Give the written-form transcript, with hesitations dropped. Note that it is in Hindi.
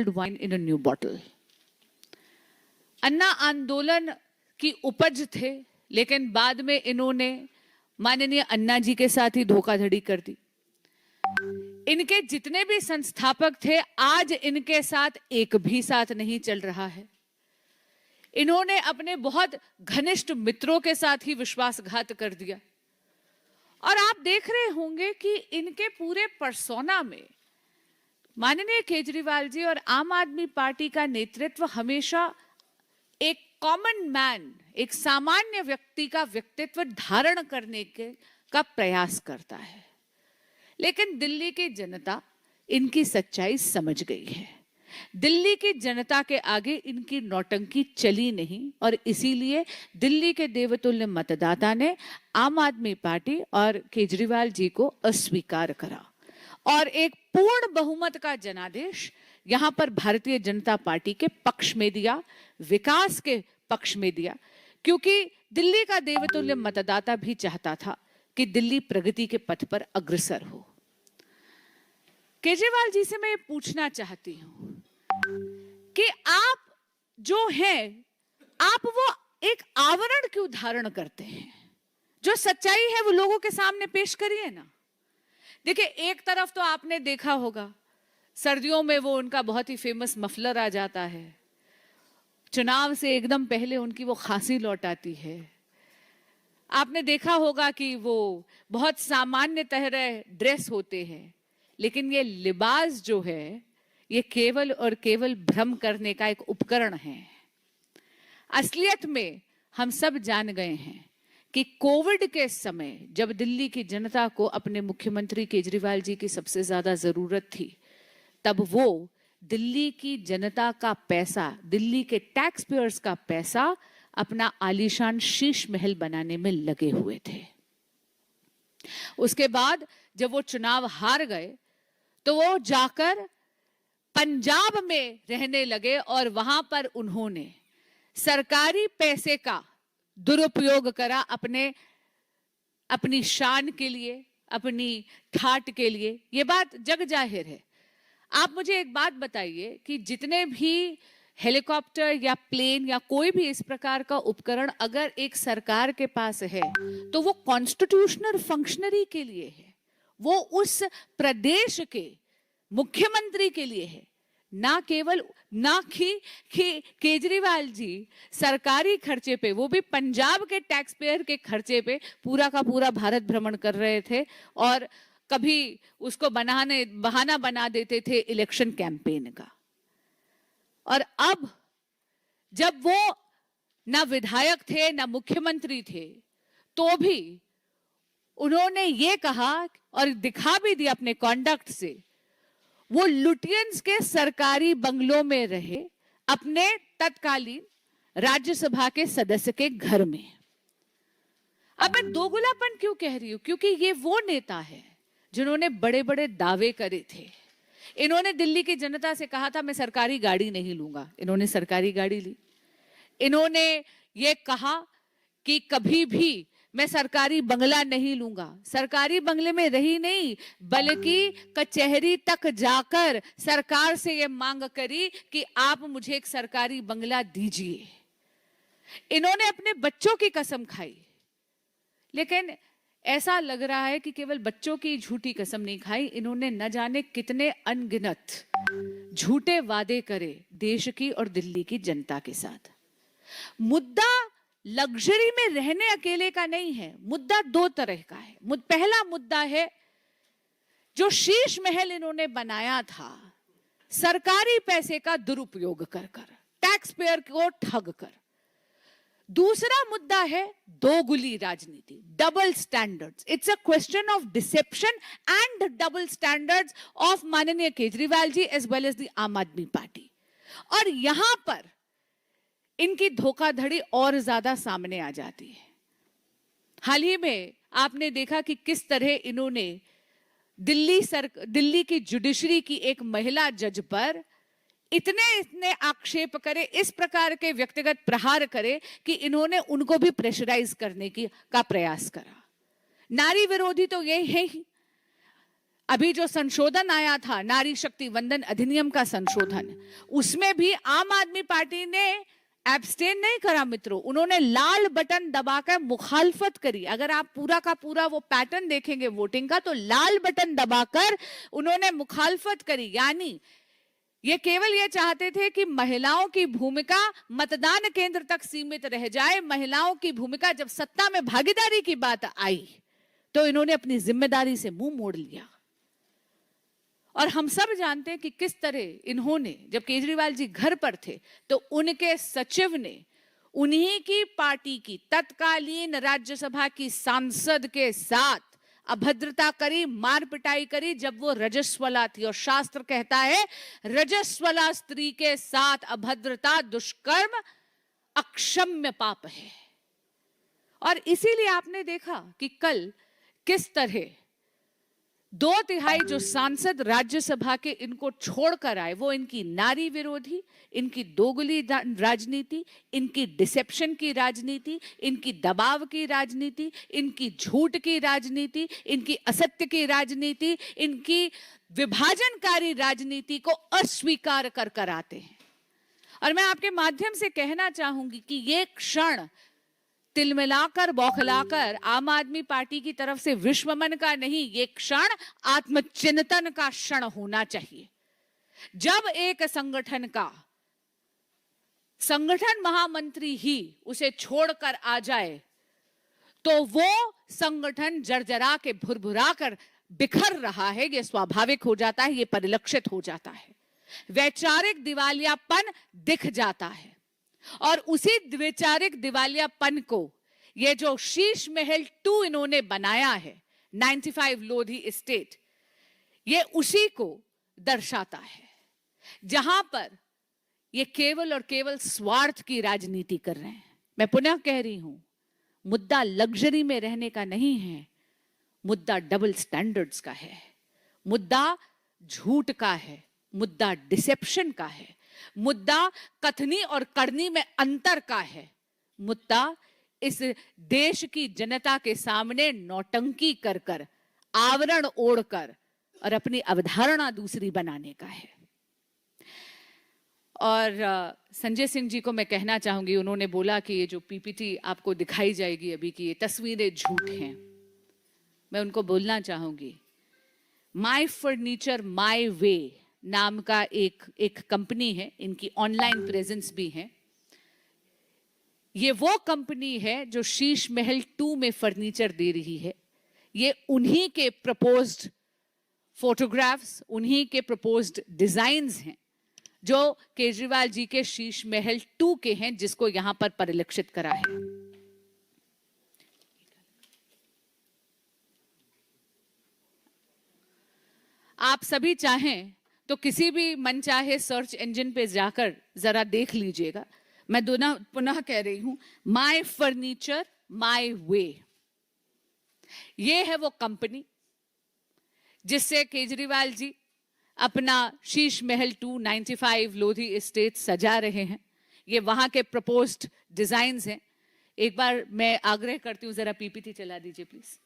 wine in a new bottle. अन्ना आंदोलन की उपज थे, लेकिन बाद में इन्होंने माननीय अन्ना जी के साथ ही धोखाधड़ी कर दी। इनके जितने भी संस्थापक थे, आज इनके साथ एक भी साथ नहीं चल रहा है। इन्होंने अपने बहुत घनिष्ठ मित्रों के साथ ही विश्वासघात कर दिया। और आप देख रहे होंगे कि इनके पूरे पर्सोना में माननीय केजरीवाल जी और आम आदमी पार्टी का नेतृत्व हमेशा एक कॉमन मैन, एक सामान्य व्यक्ति का व्यक्तित्व धारण करने का प्रयास करता है। लेकिन दिल्ली की जनता इनकी सच्चाई समझ गई है। दिल्ली की जनता के आगे इनकी नौटंकी चली नहीं और इसीलिए दिल्ली के देवतुल्य मतदाता ने आम आदमी पार्टी और केजरीवाल जी को अस्वीकार करा और एक पूर्ण बहुमत का जनादेश यहां पर भारतीय जनता पार्टी के पक्ष में दिया, विकास के पक्ष में दिया, क्योंकि दिल्ली का देवतुल्य मतदाता भी चाहता था कि दिल्ली प्रगति के पथ पर अग्रसर हो। केजरीवाल जी से मैं ये पूछना चाहती हूं कि आप जो हैं, आप वो एक आवरण क्यों धारण करते हैं? जो सच्चाई है वो लोगों के सामने पेश करिए ना। देखिए, एक तरफ तो आपने देखा होगा सर्दियों में वो उनका बहुत ही फेमस मफलर आ जाता है, चुनाव से एकदम पहले उनकी वो खांसी लौट आती है। आपने देखा होगा कि वो बहुत सामान्य तरह ड्रेस होते हैं, लेकिन ये लिबास जो है ये केवल और केवल भ्रम करने का एक उपकरण है। असलियत में हम सब जान गए हैं कि कोविड के समय जब दिल्ली की जनता को अपने मुख्यमंत्री केजरीवाल जी की सबसे ज्यादा जरूरत थी, तब वो दिल्ली की जनता का पैसा, दिल्ली के टैक्स पेयर्स का पैसा अपना आलीशान शीश महल बनाने में लगे हुए थे। उसके बाद जब वो चुनाव हार गए तो वो जाकर पंजाब में रहने लगे और वहां पर उन्होंने सरकारी पैसे का दुरुपयोग करा अपनी शान के लिए, अपनी ठाट के लिए। ये बात जग जाहिर है। आप मुझे एक बात बताइए कि जितने भी हेलीकॉप्टर या प्लेन या कोई भी इस प्रकार का उपकरण अगर एक सरकार के पास है तो वो कॉन्स्टिट्यूशनल फंक्शनरी के लिए है, वो उस प्रदेश के मुख्यमंत्री के लिए है, ना केवल ना कि केजरीवाल जी सरकारी खर्चे पे, वो भी पंजाब के टैक्स पेयर के खर्चे पे पूरा का पूरा भारत भ्रमण कर रहे थे और कभी उसको बहाना बना देते थे इलेक्शन कैंपेन का। और अब जब वो ना विधायक थे ना मुख्यमंत्री थे, तो भी उन्होंने ये कहा और दिखा भी दिया अपने कॉन्डक्ट से, वो लुटियंस के सरकारी बंगलों में रहे अपने तत्कालीन राज्यसभा के सदस्य के घर में। अब मैं दोगुलापन क्यों कह रही हूं? क्योंकि ये वो नेता है जिन्होंने बड़े बड़े दावे करे थे। इन्होंने दिल्ली की जनता से कहा था मैं सरकारी गाड़ी नहीं लूंगा, इन्होंने सरकारी गाड़ी ली। इन्होंने ये कहा कि कभी भी मैं सरकारी बंगला नहीं लूंगा, सरकारी बंगले में रही नहीं बल्कि कचहरी तक जाकर सरकार से ये मांग करी कि आप मुझे एक सरकारी बंगला दीजिए। इन्होंने अपने बच्चों की कसम खाई, लेकिन ऐसा लग रहा है कि केवल बच्चों की झूठी कसम नहीं खाई, इन्होंने न जाने कितने अनगिनत झूठे वादे करे देश की और दिल्ली की जनता के साथ। मुद्दा लग्जरी में रहने अकेले का नहीं है, मुद्दा दो तरह का है। पहला मुद्दा है जो शीश महल इन्होंने बनाया था सरकारी पैसे का दुरुपयोग कर टैक्स पेयर को ठग कर। दूसरा मुद्दा है दोगुली राजनीति, double standards. It's a question of deception and double standards of माननीय Kejriwal ji as well as the आम आदमी पार्टी। और यहां पर इनकी धोखाधड़ी और ज्यादा सामने आ जाती है। हाल ही में आपने देखा कि किस तरह इन्होंने दिल्ली की जुडिशरी की एक महिला जज पर इतने आक्षेप करे, इस प्रकार के व्यक्तिगत प्रहार करे कि इन्होंने उनको भी प्रेशराइज करने का प्रयास करा। नारी विरोधी तो ये है ही। अभी जो संशोधन आया था नारी शक्ति वंदन अधिनियम का संशोधन, उसमें भी आम आदमी पार्टी ने एब्स्टेन नहीं करा मित्रों, उन्होंने लाल बटन दबाकर मुखालफत करी। अगर आप पूरा का पूरा वो पैटर्न देखेंगे वोटिंग का, तो लाल बटन दबाकर उन्होंने मुखालफत करी। यानी ये केवल ये चाहते थे कि महिलाओं की भूमिका मतदान केंद्र तक सीमित रह जाए। महिलाओं की भूमिका जब सत्ता में भागीदारी की बात आई तो इन्होंने अपनी जिम्मेदारी से मुंह मोड़ लिया। और हम सब जानते हैं कि किस तरह इन्होंने, जब केजरीवाल जी घर पर थे तो उनके सचिव ने उन्हीं की पार्टी की तत्कालीन राज्यसभा की सांसद के साथ अभद्रता करी, मार पिटाई करी जब वो रजस्वला थी। और शास्त्र कहता है रजस्वला स्त्री के साथ अभद्रता, दुष्कर्म अक्षम्य पाप है। और इसीलिए आपने देखा कि कल किस तरह 2/3 जो सांसद राज्यसभा के इनको छोड़कर आए, वो इनकी नारी विरोधी, इनकी दोगली राजनीति, इनकी डिसेप्शन की राजनीति, इनकी दबाव की राजनीति, इनकी झूठ की राजनीति, इनकी असत्य की राजनीति, इनकी विभाजनकारी राजनीति को अस्वीकार कर आते हैं। और मैं आपके माध्यम से कहना चाहूंगी कि ये क्षण तिलमिलाकर बौखलाकर आम आदमी पार्टी की तरफ से विश्वमन का नहीं, ये क्षण आत्मचिंतन का क्षण होना चाहिए। जब एक संगठन का संगठन महामंत्री ही उसे छोड़कर आ जाए तो वो संगठन जर्जरा के भुरभुरा कर बिखर रहा है, ये स्वाभाविक हो जाता है, ये परिलक्षित हो जाता है, वैचारिक दिवालियापन दिख जाता है। और उसी वैचारिक दिवालियापन को ये जो शीश महल 2 इन्होंने बनाया है 95 लोधी एस्टेट, ये उसी को दर्शाता है, जहां पर ये केवल और केवल स्वार्थ की राजनीति कर रहे हैं। मैं पुनः कह रही हूं, मुद्दा लग्जरी में रहने का नहीं है, मुद्दा डबल स्टैंडर्ड्स का है, मुद्दा झूठ का है, मुद्दा डिसेप्शन का है, मुद्दा कथनी और करनी में अंतर का है, मुद्दा इस देश की जनता के सामने नौटंकी कर कर, आवरण ओढ़कर और अपनी अवधारणा दूसरी बनाने का है। और संजय सिंह जी को मैं कहना चाहूंगी, उन्होंने बोला कि ये जो पीपीटी आपको दिखाई जाएगी अभी की, ये तस्वीरें झूठ हैं। मैं उनको बोलना चाहूंगी, माई फर्नीचर माई वे नाम का एक कंपनी है, इनकी ऑनलाइन प्रेजेंस भी है। ये वो कंपनी है जो शीश महल 2 में फर्नीचर दे रही है। ये उन्हीं के प्रपोज्ड फोटोग्राफ्स, उन्हीं के प्रपोज्ड डिजाइन्स हैं जो केजरीवाल जी के शीश महल 2 के हैं, जिसको यहां पर परिलक्षित करा है। आप सभी चाहें तो किसी भी मनचाहे सर्च इंजन पे जाकर जरा देख लीजिएगा। मैं पुनः कह रही हूं, माई फर्नीचर माई वे, ये है वो कंपनी जिससे केजरीवाल जी अपना शीश महल 2 95 लोधी एस्टेट सजा रहे हैं। ये वहां के प्रपोज्ड डिजाइन्स हैं। एक बार मैं आग्रह करती हूं, जरा पीपीटी चला दीजिए प्लीज।